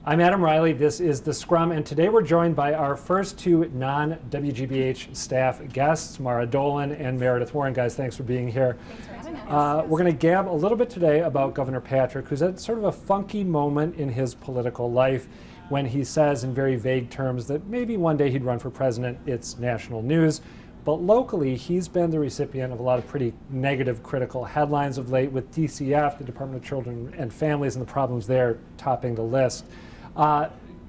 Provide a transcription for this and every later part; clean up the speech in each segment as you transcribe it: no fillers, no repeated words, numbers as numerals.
I'm Adam Reilly, this is the Scrum, and today we're joined by our first two non-WGBH staff guests, Mara Dolan and Meredith Warren. Guys, thanks for being here. Thanks for having us. We're going to gab a little bit today about Governor Patrick, who's at sort of a funky moment in his political life when he says in very vague terms that maybe one day he'd run for president. It's national news. But locally, he's been the recipient of a lot of pretty negative, critical headlines of late, with DCF, the Department of Children and Families, and the problems there topping the list.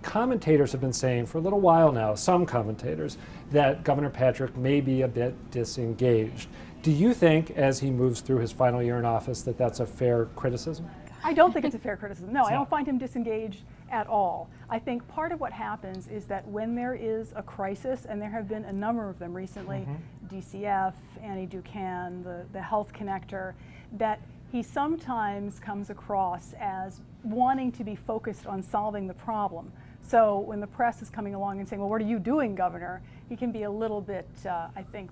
Commentators have been saying for a little while now, some commentators, that Governor Patrick may be a bit disengaged. Do you think, as he moves through his final year in office, that that's a fair criticism? I don't think it's a fair criticism. No, I don't find him disengaged at all. I think part of what happens is that when there is a crisis, and there have been a number of them recently, DCF, Annie Ducan, the Health Connector, that he sometimes comes across as wanting to be focused on solving the problem. So when the press is coming along and saying, well, what are you doing, Governor? He can be a little bit, I think,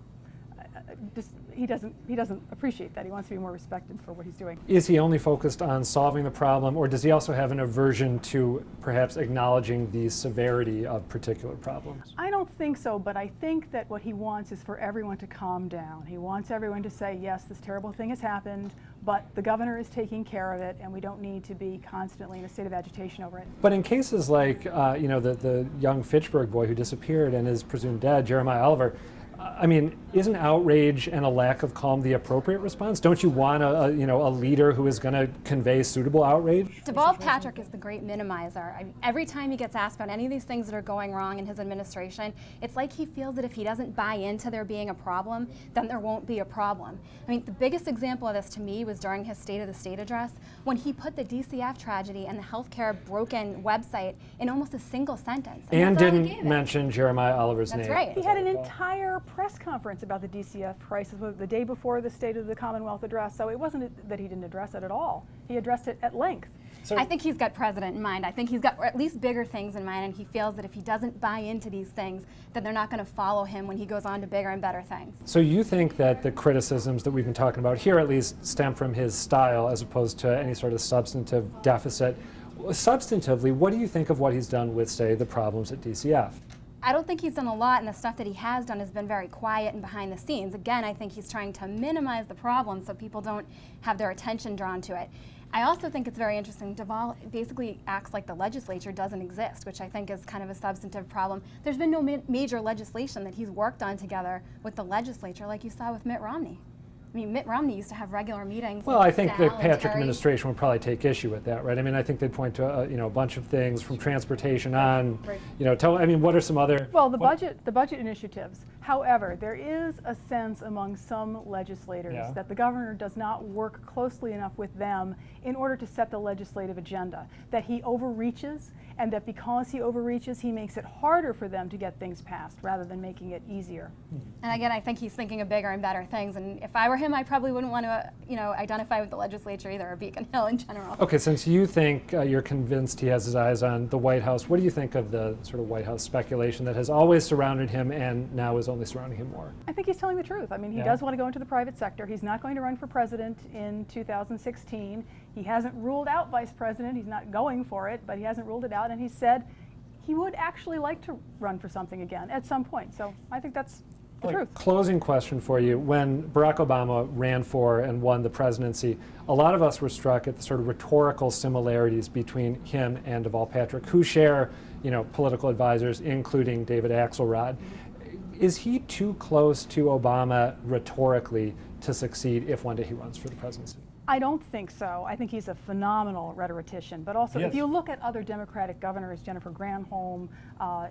he doesn't appreciate that. He wants to be more respected for what he's doing. Is he only focused on solving the problem, or does he also have an aversion to perhaps acknowledging the severity of particular problems? I don't think so, but I think that what he wants is for everyone to calm down. He wants everyone to say, yes, this terrible thing has happened, but the governor is taking care of it, and we don't need to be constantly in a state of agitation over it. But in cases like, the young Fitchburg boy who disappeared and is presumed dead, Jeremiah Oliver, I mean, isn't outrage and a lack of calm the appropriate response? Don't you want a leader who is going to convey suitable outrage? Deval Patrick is the great minimizer. I mean, every time he gets asked about any of these things that are going wrong in his administration, it's like he feels that if he doesn't buy into there being a problem, then there won't be a problem. I mean, the biggest example of this to me was during his State of the State address, when he put the DCF tragedy and the healthcare broken website in almost a single sentence. And didn't mention Jeremiah Oliver's name. That's right. He had an entire press conference about the DCF crisis the day before the State of the Commonwealth address, so it wasn't that he didn't address it at all. He addressed it at length. So I think he's got president in mind. I think he's got at least bigger things in mind, and he feels that if he doesn't buy into these things, then they're not going to follow him when he goes on to bigger and better things. So you think that the criticisms that we've been talking about here at least stem from his style as opposed to any sort of substantive deficit. Substantively, what do you think of what he's done with, say, the problems at DCF? I don't think he's done a lot, and the stuff that he has done has been very quiet and behind the scenes. Again, I think he's trying to minimize the problem so people don't have their attention drawn to it. I also think it's very interesting. Deval basically acts like the legislature doesn't exist, which I think is kind of a substantive problem. There's been no major legislation that he's worked on together with the legislature like you saw with Mitt Romney. I mean, Mitt Romney used to have regular meetings. Well, I think the Patrick administration would probably take issue with that, right? I mean, I think they'd point to a bunch of things from transportation on. Right. What are some other? Well, the budget initiatives. However, there is a sense among some legislators that the governor does not work closely enough with them in order to set the legislative agenda. That he overreaches, and that because he overreaches, he makes it harder for them to get things passed rather than making it easier. And again, I think he's thinking of bigger and better things. And if I were him, I probably wouldn't want to, identify with the legislature either, or Beacon Hill in general. Okay, since you think you're convinced he has his eyes on the White House, what do you think of the sort of White House speculation that has always surrounded him and now is only surrounding him more? I think he's telling the truth. I mean, he does want to go into the private sector. He's not going to run for president in 2016. He hasn't ruled out vice president. He's not going for it, but he hasn't ruled it out. And he said he would actually like to run for something again at some point. So I think that's the truth. Closing question for you. When Barack Obama ran for and won the presidency, a lot of us were struck at the sort of rhetorical similarities between him and Deval Patrick, who share, political advisors, including David Axelrod. Is he too close to Obama rhetorically to succeed if one day he runs for the presidency? I don't think so. I think he's a phenomenal rhetorician. But also, if you look at other Democratic governors, Jennifer Granholm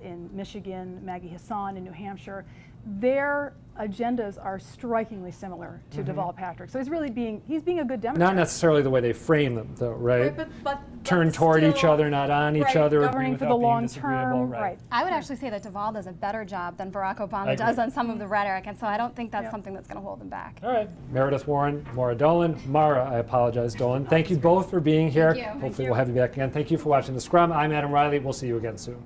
in Michigan, Maggie Hassan in New Hampshire, their agendas are strikingly similar to Deval Patrick. So he's being a good Democrat. Not necessarily the way they frame them, though, right? But turn toward each other, not on each other. Governing for the long term. Right. I would actually say that Deval does a better job than Barack Obama does on some of the rhetoric, and so I don't think that's something that's going to hold him back. All right. Meredith Warren, Mara Dolan. Mara, I apologize, Dolan. Thank you both for being here. Thank you. Hopefully we'll have you back again. Thank you for watching The Scrum. I'm Adam Reilly. We'll see you again soon.